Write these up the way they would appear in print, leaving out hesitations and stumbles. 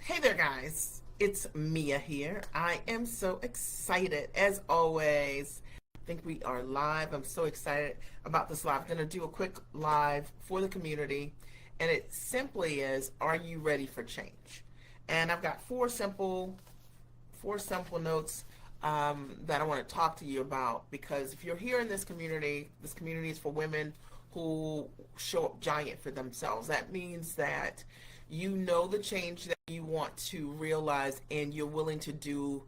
Hey there, guys. It's Mia here. I am so excited, as always. I think we are live. I'm so excited about this live. I'm going to do a quick live for the community, and it simply is, are you ready for change? And I've got four simple notes that I want to talk to you about, because if you're here in this community is for women who show up giant for themselves. That means that you know the change that you want to realize, and you're willing to do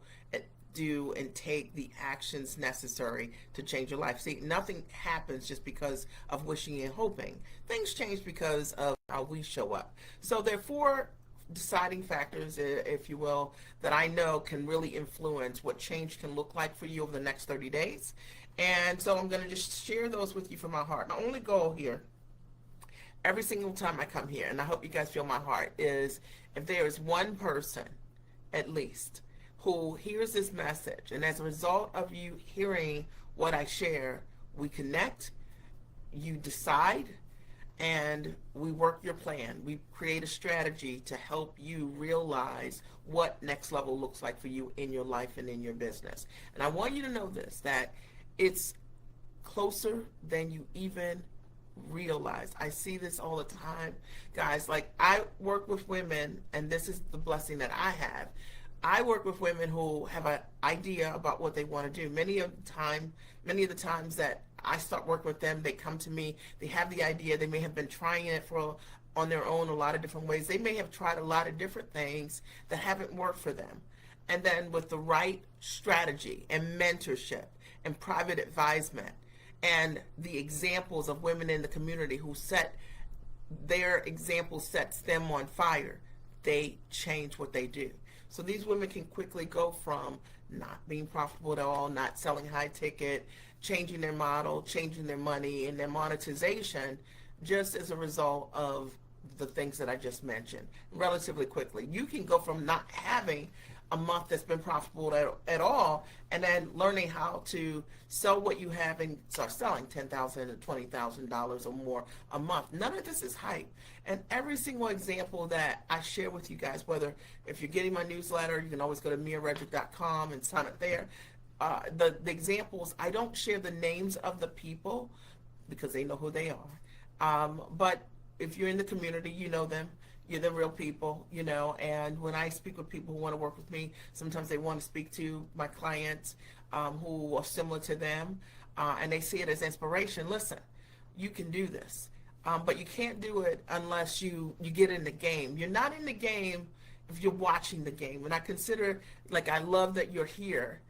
and take the actions necessary to change your life. See, nothing happens just because of wishing and hoping. Things change because of how we show up. So there are four deciding factors, if you will, that I know can really influence what change can look like for you over the next 30 days. And so I'm going to just share those with you from my heart. My only goal here, every single time I come here, and I hope you guys feel my heart, is if there is one person, at least, who hears this message, and as a result of you hearing what I share, we connect, you decide, and we work your plan. We create a strategy to help you realize what next level looks like for you in your life and in your business. And I want you to know this, that it's closer than you even realize. I see this all the time, guys. Like, I work with women, and this is the blessing that I have. I work with women who have an idea about what they want to do. Many of the times that I start working with them, they come to me, they have the idea, they may have been trying it on their own a lot of different ways. They may have tried a lot of different things that haven't worked for them. And then with the right strategy and mentorship and private advisement and the examples of women in the community who their example sets them on fire, they change what they do. So these women can quickly go from not being profitable at all, not selling high ticket, changing their model, changing their money and their monetization, just as a result of the things that I just mentioned relatively quickly. You can go from not having a month that's been profitable at all, and then learning how to sell what you have and start selling $10,000 and $20,000 or more a month. None of this is hype. And every single example that I share with you guys, whether if you're getting my newsletter, you can always go to miaredrick.com and sign up there. The examples, I don't share the names of the people because they know who they are. But if you're in the community, you know them. You're the real people, and when I speak with people who want to work with me, sometimes they want to speak to my clients who are similar to them, and they see it as inspiration. Listen, you can do this, but you can't do it unless you get in the game. You're not in the game if you're watching the game, and I love that you're here,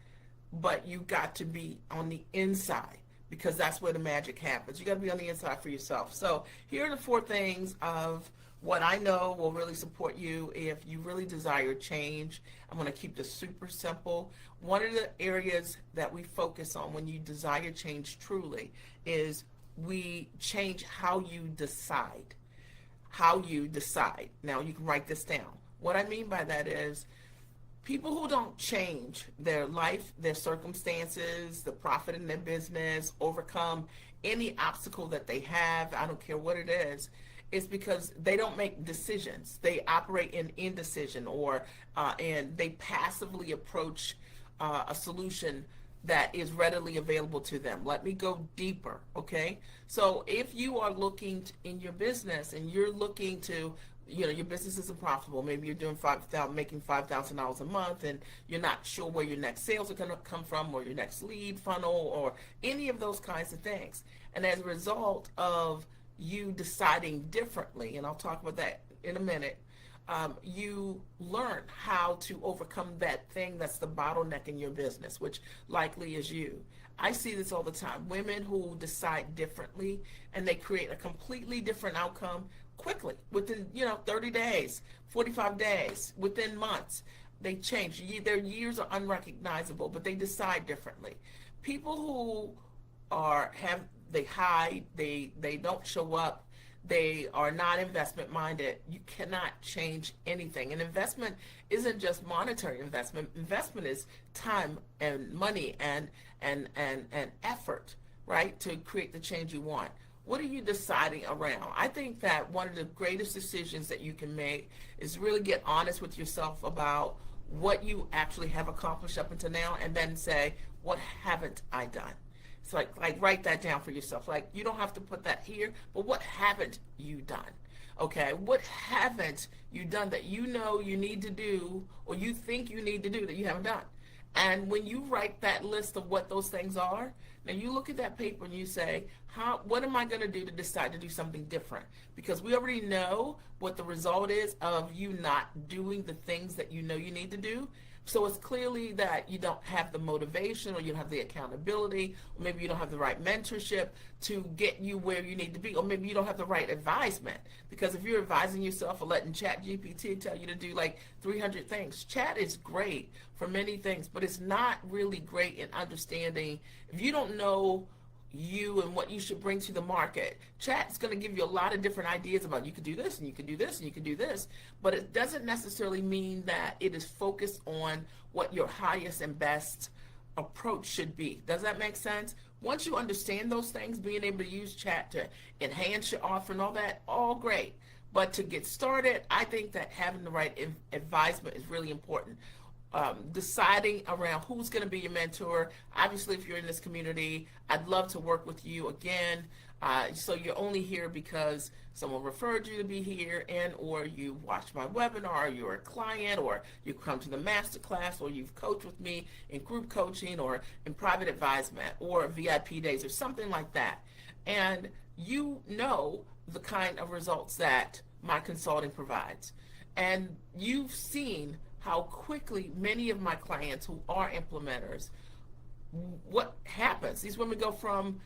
but you got to be on the inside, because that's where the magic happens. You got to be on the inside for yourself. So here are the four things of what I know will really support you if you really desire change. I'm going to keep this super simple. One of the areas that we focus on when you desire change truly is we change how you decide. How you decide. Now, you can write this down. What I mean by that is people who don't change their life, their circumstances, the profit in their business, overcome any obstacle that they have, I don't care what it is, it's because they don't make decisions. They operate in indecision, and they passively approach a solution that is readily available to them. Let me go deeper, okay? So if you are looking in your business and you're looking to, your business isn't profitable. Maybe you're doing making $5,000 a month, and you're not sure where your next sales are going to come from, or your next lead funnel, or any of those kinds of things. And as a result of you deciding differently, and I'll talk about that in a minute, you learn how to overcome that thing that's the bottleneck in your business, which likely is you. I see this all the time. Women who decide differently, and they create a completely different outcome quickly, within 30 days, 45 days, within months. They change. Their years are unrecognizable, but they decide differently. People who they hide, they don't show up, they are not investment minded, you cannot change anything. And investment isn't just monetary investment. Investment is time and money and effort, right, to create the change you want. What are you deciding around? I think that one of the greatest decisions that you can make is really get honest with yourself about what you actually have accomplished up until now, and then say, what haven't I done? So like write that down for yourself. Like, you don't have to put that here, but what haven't you done? Okay, what haven't you done that you know you need to do, or you think you need to do, that you haven't done? And when you write that list of what those things are, now you look at that paper and you say, what am I going to do to decide to do something different? Because we already know what the result is of you not doing the things that you know you need to do. So it's clearly that you don't have the motivation, or you don't have the accountability, or maybe you don't have the right mentorship to get you where you need to be, or maybe you don't have the right advisement. Because if you're advising yourself or letting Chat GPT tell you to do like 300 things, Chat is great for many things, but it's not really great in understanding. If you don't know you and what you should bring to the market, Chat's going to give you a lot of different ideas about, you could do this and you could do this and you could do this, but it doesn't necessarily mean that it is focused on what your highest and best approach should be. Does that make sense? Once you understand those things, being able to use Chat to enhance your offer and all that, all great. But to get started, I think that having the right advisement is really important. Deciding around who's going to be your mentor. Obviously, if you're in this community, I'd love to work with you again. So you're only here because someone referred you to be here, and or you watched my webinar, or you're a client, or you come to the masterclass, or you've coached with me in group coaching or in private advisement or VIP days or something like that. And you know the kind of results that my consulting provides. And you've seen how quickly many of my clients who are implementers, what happens? These women go from,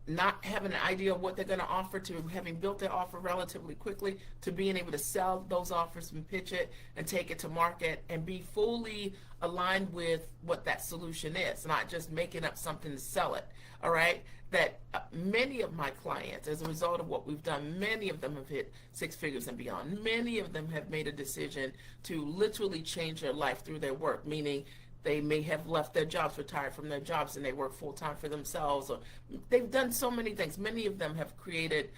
not having an idea of what they're going to offer to having built their offer relatively quickly, to being able to sell those offers and pitch it and take it to market and be fully aligned with what that solution is, not just making up something to sell it. All right? That many of my clients, as a result of what we've done, many of them have hit six figures and beyond. Many of them have made a decision to literally change their life through their work, meaning they may have left their jobs, retired from their jobs, and they work full-time for themselves. Or they've done so many things. Many of them have created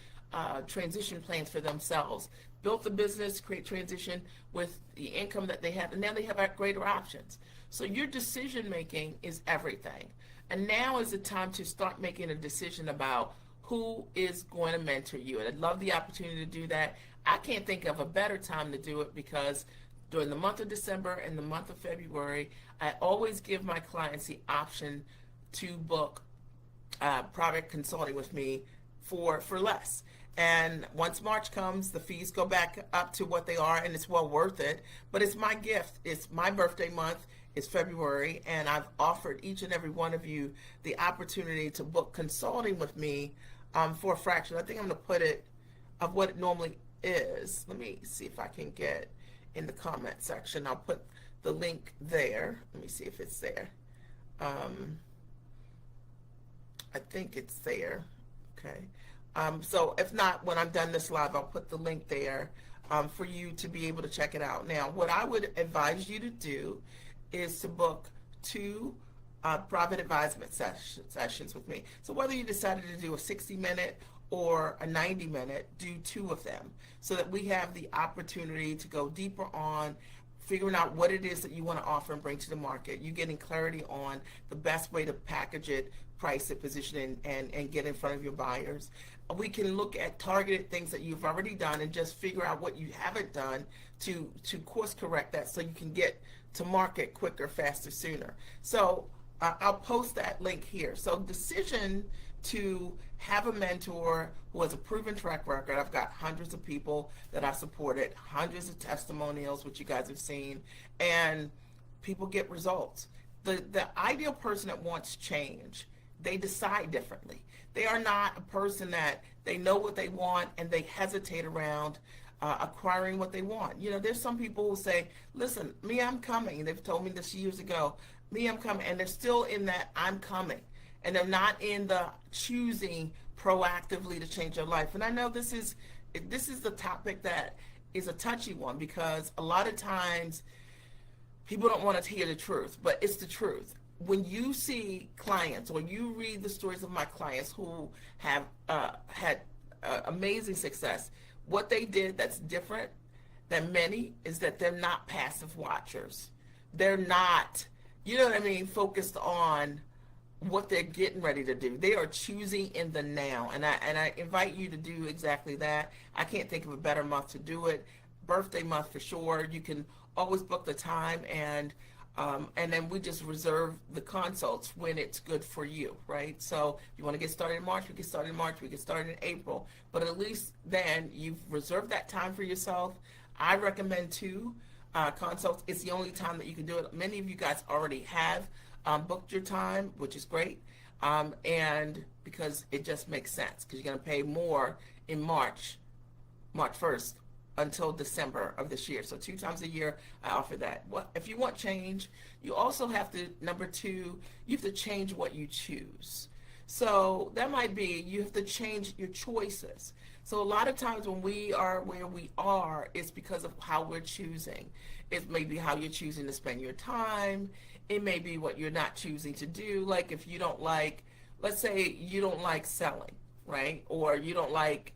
transition plans for themselves, built the business, create transition with the income that they have, and now they have greater options. So your decision-making is everything. And now is the time to start making a decision about who is going to mentor you. And I'd love the opportunity to do that. I can't think of a better time to do it, because during the month of December and the month of February, I always give my clients the option to book private consulting with me for less. And once March comes, the fees go back up to what they are, and it's well worth it. But it's my gift. It's my birthday month. It's February, and I've offered each and every one of you the opportunity to book consulting with me for a fraction. I think I'm going to put it of what it normally is. Let me see if I can get in the comment section. I'll put the link there. Let me see if it's there. I think it's there. Okay. So if not, when I'm done this live, I'll put the link there for you to be able to check it out. Now, what I would advise you to do is to book 2 private advisement sessions with me. So whether you decided to do a 60-minute or a 90-minute, do 2 of them, so that we have the opportunity to go deeper on figuring out what it is that you want to offer and bring to the market. You getting clarity on the best way to package it, price it, position it, and get in front of your buyers. We can look at targeted things that you've already done and just figure out what you haven't done to course correct that, so you can get to market quicker, faster, sooner. So I'll post that link here. So decision to have a mentor who has a proven track record. I've got hundreds of people that I've supported, hundreds of testimonials, which you guys have seen, and people get results. The ideal person that wants change, they decide differently. They are not a person that they know what they want and they hesitate around acquiring what they want. There's some people who say, listen, me, I'm coming. They've told me this years ago, me, I'm coming. And they're still in that I'm coming. And they're not in the choosing proactively to change their life. And I know this is the topic that is a touchy one, because a lot of times people don't want to hear the truth, but it's the truth. when you see clients or you read the stories of my clients who have had amazing success, what they did that's different than many is that they're not passive watchers. They're not, you know what I mean, focused on what they're getting ready to do. They are choosing in the now. And I invite you to do exactly that. I can't think of a better month to do it. Birthday month for sure. You can always book the time, and then we just reserve the consults when it's good for you, right? So if you want to get started in March, we get started in March, we get started in April. But at least then you've reserved that time for yourself. I recommend two consults. It's the only time that you can do it. Many of you guys already have booked your time, which is great. And because it just makes sense, because you're going to pay more in March 1st, until December of this year. So 2 times a year, I offer that. If you want change, you also have to, number 2, you have to change what you choose. So that might be, you have to change your choices. So a lot of times when we are where we are, it's because of how we're choosing. It may be how you're choosing to spend your time. It may be what you're not choosing to do. Like if you don't like, let's say you don't like selling, right? Or you don't like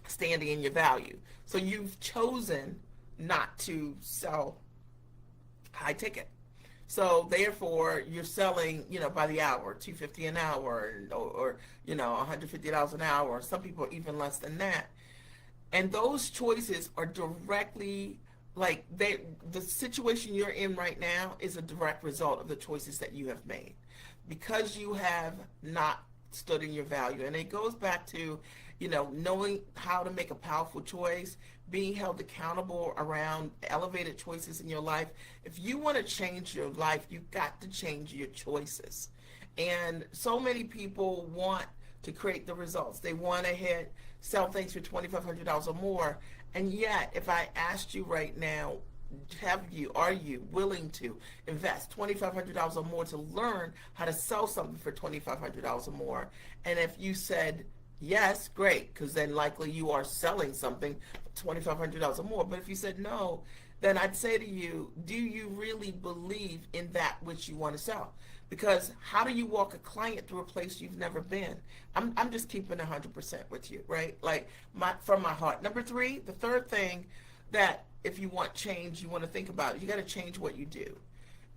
standing in your value. So you've chosen not to sell high ticket. So therefore you're selling, by the hour, $250 an hour, or $150 an hour. Some people even less than that. And those choices are directly the situation you're in right now is a direct result of the choices that you have made, because you have not stood in your value. And it goes back to knowing how to make a powerful choice, being held accountable around elevated choices in your life. If you want to change your life, you've got to change your choices. And so many people want to create the results. They want to sell things for $2,500 or more. And yet, if I asked you right now, are you willing to invest $2,500 or more to learn how to sell something for $2,500 or more? And if you said yes, great, because then likely you are selling something for $2,500 or more. But if you said no, then I'd say to you, do you really believe in that which you want to sell? Because how do you walk a client through a place you've never been? I'm just keeping 100% with you, right? From my heart. Number 3, the third thing that if you want change, you want to think about, you got to change what you do.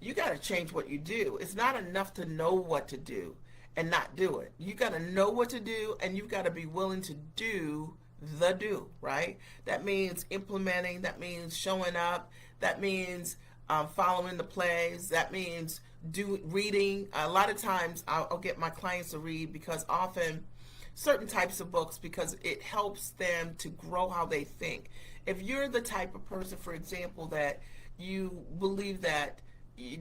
You got to change what you do. It's not enough to know what to do and not do it. You got to know what to do, and you've got to be willing to do the do, right? That means implementing. That means showing up. That means following the plays. That means reading. A lot of times I'll get my clients to read, because often certain types of books, because it helps them to grow how they think. If you're the type of person, for example, that you believe that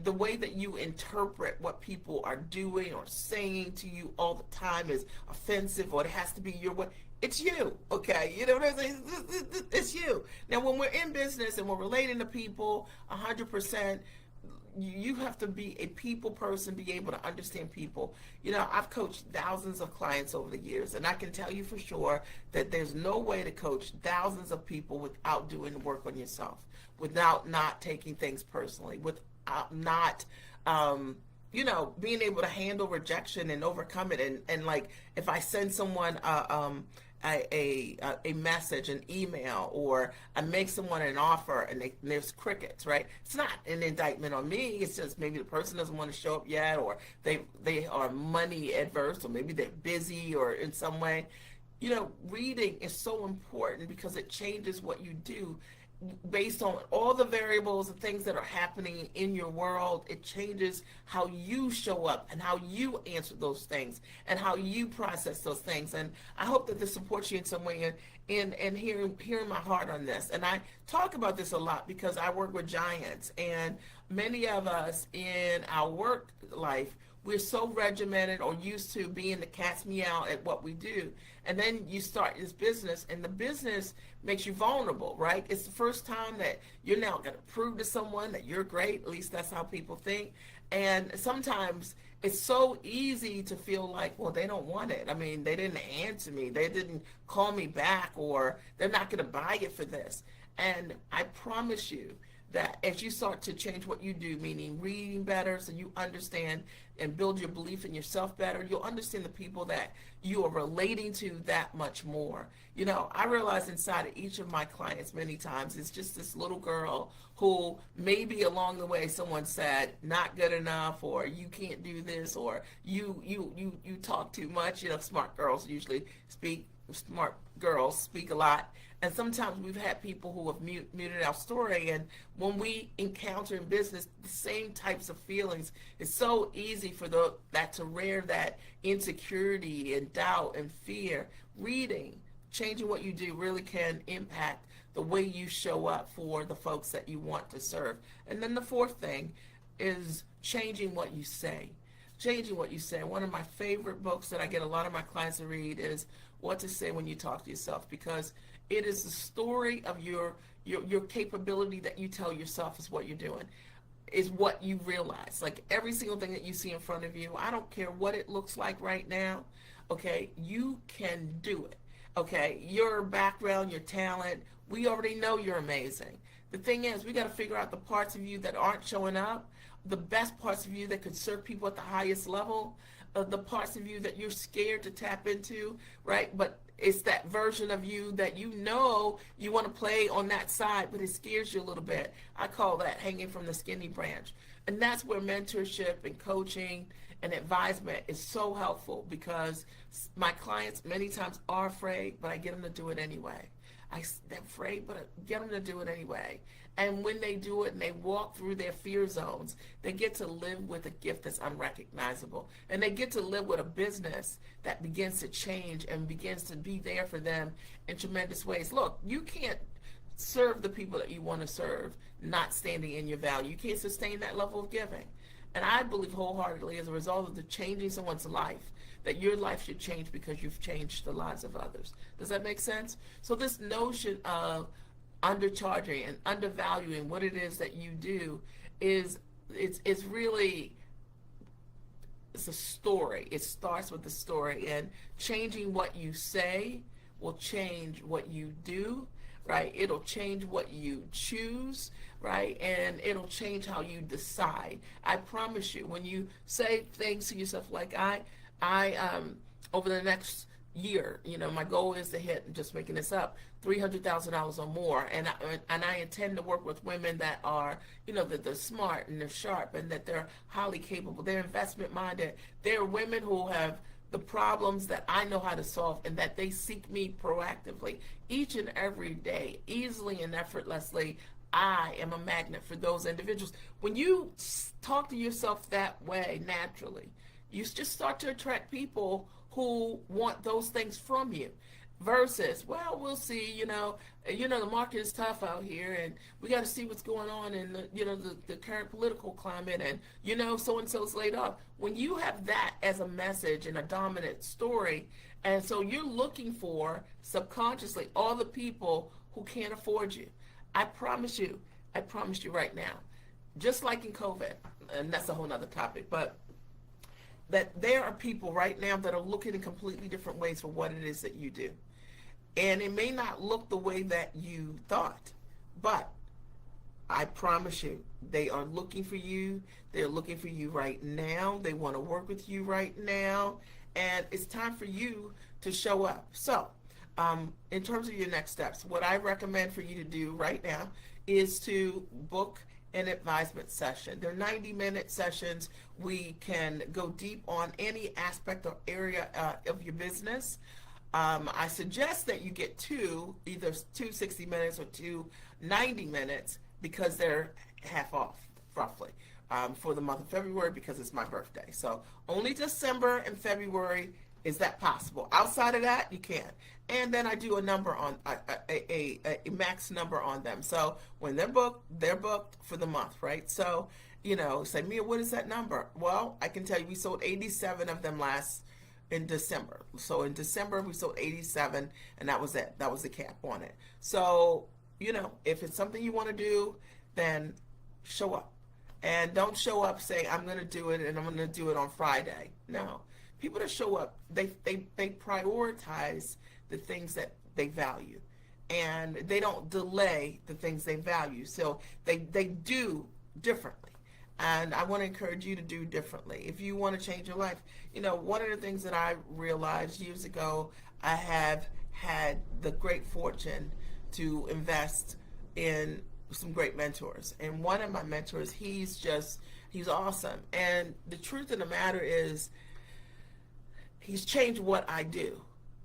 the way that you interpret what people are doing or saying to you all the time is offensive, or it has to be your way, it's you, okay? You know what I'm saying? It's you. Now, when we're in business and we're relating to people 100%, you have to be a people person, be able to understand people. I've coached thousands of clients over the years, and I can tell you for sure that there's no way to coach thousands of people without doing the work on yourself, without not taking things personally, without not being able to handle rejection and overcome it. And like, if I send someone a message, an email, or I make someone an offer and there's crickets, right? It's not an indictment on me. It's just maybe the person doesn't want to show up yet, or they are money adverse, or maybe they're busy or in some way. Reading is so important because it changes what you do. Based on all the variables and things that are happening in your world, it changes how you show up and how you answer those things and how you process those things. And I hope that this supports you in some way in hearing my heart on this. And I talk about this a lot because I work with giants, and many of us in our work life, we're so regimented or used to being the cat's meow at what we do. And then you start this business, and the business makes you vulnerable, right? It's the first time that you're now going to prove to someone that you're great. At least that's how people think. And sometimes it's so easy to feel like, well, they don't want it. I mean, they didn't answer me. They didn't call me back, or they're not going to buy it for this. And I promise you that as you start to change what you do, meaning reading better so you understand and build your belief in yourself better, you'll understand the people that you are relating to that much more. You know, I realize inside of each of my clients many times it's just this little girl who maybe along the way someone said not good enough, or you can't do this, or you talk too much. You know, smart girls speak a lot. And sometimes we've had people who have muted our story, and when we encounter in business the same types of feelings, it's so easy for that to rear that insecurity and doubt and fear. Reading, changing what you do really can impact the way you show up for the folks that you want to serve. And then the fourth thing is changing what you say. Changing what you say. One of my favorite books that I get a lot of my clients to read is What to Say When You Talk to Yourself, because it is the story of your capability that you tell yourself is what you're doing, is what you realize. Like every single thing that you see in front of you, I don't care what it looks like right now, okay, you can do it. Okay, your background, your talent, we already know you're amazing. The thing is, we got to figure out the parts of you that aren't showing up, the best parts of you that could serve people at the highest level, the parts of you that you're scared to tap into, right? But it's that version of you that you know you want to play on that side, but it scares you a little bit. I call that hanging from the skinny branch. And that's where mentorship and coaching and advisement is so helpful, because my clients many times are afraid, but I get them to do it anyway. They're afraid, but I get them to do it anyway. And when they do it and they walk through their fear zones, they get to live with a gift that's unrecognizable. And they get to live with a business that begins to change and begins to be there for them in tremendous ways. Look, you can't serve the people that you want to serve not standing in your value. You can't sustain that level of giving. And I believe wholeheartedly, as a result of the changing someone's life, that your life should change because you've changed the lives of others. Does that make sense? So this notion of undercharging and undervaluing what it is that you do it's really, it's a story. It starts with the story, and changing what you say will change what you do, right? It'll change what you choose, right? And it'll change how you decide. I promise you, when you say things to yourself like I over the next year, you know, my goal is to hit, just making this up, $300,000 or more, and I intend to work with women that are, you know, that they're smart and they're sharp and that they're highly capable, they're investment minded, they're women who have the problems that I know how to solve, and that they seek me proactively each and every day, easily and effortlessly. I am a magnet for those individuals. When you talk to yourself that way naturally, you just start to attract people who want those things from you, versus, well, we'll see, you know, the market is tough out here, and we got to see what's going on in the current political climate, and so and so's laid off. When you have that as a message and a dominant story, and so you're looking for subconsciously all the people who can't afford you. I promise you right now, just like in COVID, and that's a whole nother topic, but that there are people right now that are looking in completely different ways for what it is that you do. And it may not look the way that you thought, but I promise you, they are looking for you. They're looking for you right now. They want to work with you right now. And it's time for you to show up. So, in terms of your next steps, what I recommend for you to do right now is to book an advisement session. They're 90-minute sessions. We can go deep on any aspect or area of your business. I suggest that you get either two 60 minutes or two 90 minutes, because they're half off, roughly, for the month of February, because it's my birthday. So only December and February is that possible. Outside of that, you can't. And then I do a number on a max number on them. So when they're booked for the month, right? So, say, Mia, what is that number? Well, I can tell you we sold 87 of them in December. So in December we sold 87, and that was it. That was the cap on it. So, if it's something you want to do, then show up. And don't show up saying, I'm going to do it and I'm going to do it on Friday. No. People that show up, they prioritize the things that they value. and they don't delay the things they value. So they do differently. And I want to encourage you to do differently. If you want to change your life, one of the things that I realized years ago, I have had the great fortune to invest in some great mentors. And one of my mentors, he's awesome. And the truth of the matter is, he's changed what I do.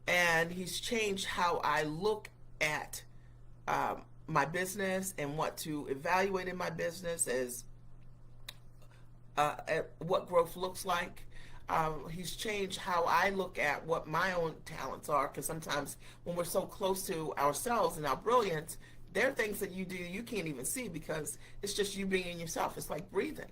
And he's changed how I look at my business and what to evaluate in my business as at what growth looks like. He's changed how I look at what my own talents are, because sometimes when we're so close to ourselves and our brilliance, there are things that you do you can't even see because it's just you being yourself. It's like breathing.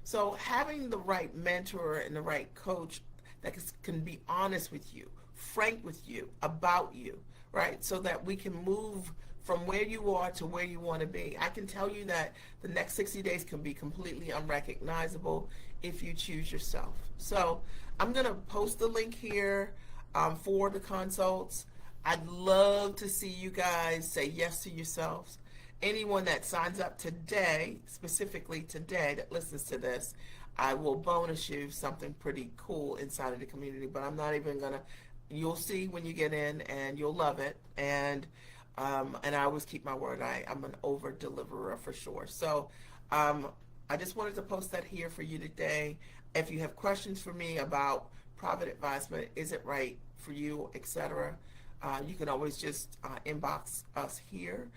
So having the right mentor and the right coach that can be honest with you, frank with you, about you, right? So that we can move from where you are to where you want to be. I can tell you that the next 60 days can be completely unrecognizable if you choose yourself. So I'm going to post the link here for the consults. I'd love to see you guys say yes to yourselves. Anyone that signs up today, specifically today, that listens to this, I will bonus you something pretty cool inside of the community, but I'm not even going to, you'll see when you get in and you'll love it. And I always keep my word. I'm an over deliverer for sure. So I just wanted to post that here for you today. If you have questions for me about private advisement, is it right for you, etc., you can always just inbox us here.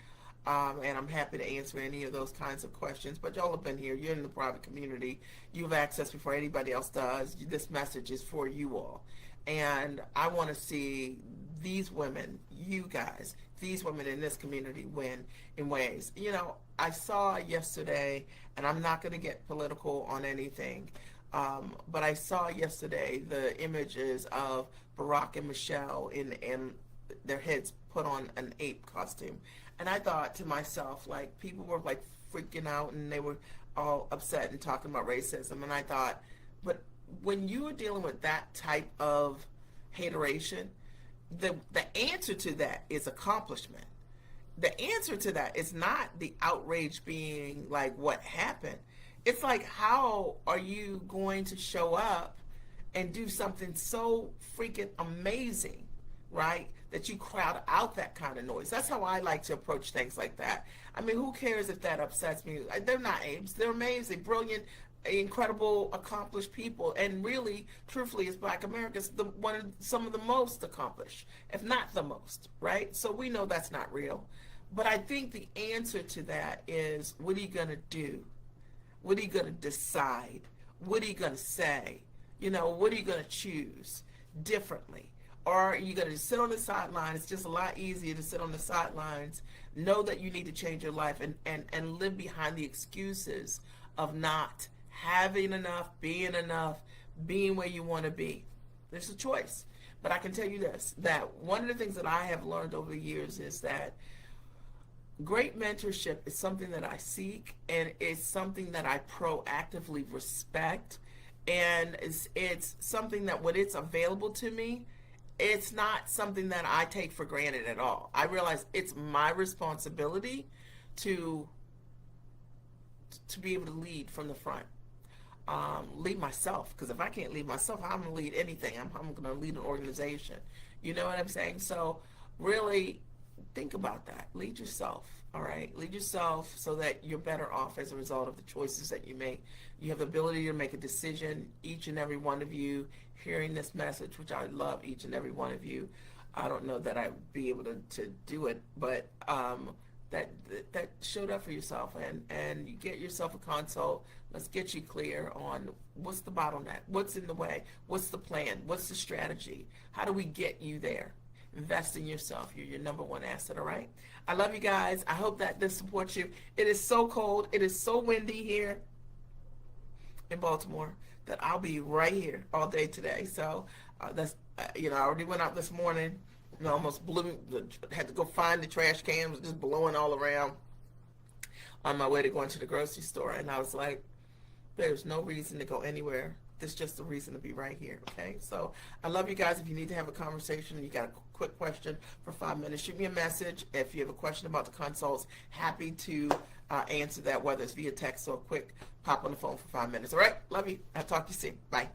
And I'm happy to answer any of those kinds of questions. But y'all have been here. You're in the private community. You have access before anybody else does. This message is for you all. And I want to see these women, you guys, these women in this community win in ways. I saw yesterday, and I'm not going to get political on anything, but I saw yesterday the images of Barack and Michelle in their heads put on an ape costume. And I thought to myself, like, people were like freaking out and they were all upset and talking about racism. And I thought, but when you are dealing with that type of hateration, the answer to that is accomplishment. The answer to that is not the outrage being like what happened. It's like, how are you going to show up and do something so freaking amazing, right, that you crowd out that kind of noise? That's how I like to approach things like that. I mean, who cares if that upsets me? They're not apes. They're amazing, brilliant, incredible, accomplished people. And really, truthfully, as Black Americans, some of the most accomplished, if not the most, right? So we know that's not real. But I think the answer to that is, what are you going to do? What are you going to decide? What are you going to say? What are you going to choose differently? Or are you going to sit on the sidelines? It's just a lot easier to sit on the sidelines, know that you need to change your life, and live behind the excuses of not having enough, being where you want to be. There's a choice. But I can tell you this, that one of the things that I have learned over the years is that great mentorship is something that I seek, and it's something that I proactively respect, and it's something that when it's available to me, it's not something that I take for granted at all. I realize it's my responsibility to be able to lead from the front, lead myself, because if I can't lead myself, I'm going to lead anything. I'm going to lead an organization. You know what I'm saying? So really think about that. Lead yourself, all right? Lead yourself so that you're better off as a result of the choices that you make. You have the ability to make a decision, each and every one of you hearing this message, which I love each and every one of you. I don't know that I'd be able to do it, but that showed up for yourself, and you get yourself a consult. Let's get you clear on what's the bottleneck, what's in the way, what's the plan, what's the strategy, how do we get you there? Invest in yourself. You're your number one asset, all right? I love you guys. I hope that this supports you. It is so cold. It is so windy here in Baltimore that I'll be right here all day today. So that's, I already went out this morning, almost blew, had to go find the trash can, was just blowing all around on my way to going to the grocery store. And I was like, there's no reason to go anywhere That's just the reason to be right here, okay? So I love you guys. If you need to have a conversation, you got a quick question for 5 minutes, shoot me a message. If you have a question about the consults, happy to answer that, whether it's via text or quick pop on the phone for 5 minutes. All right? Love you. I'll talk to you soon. Bye.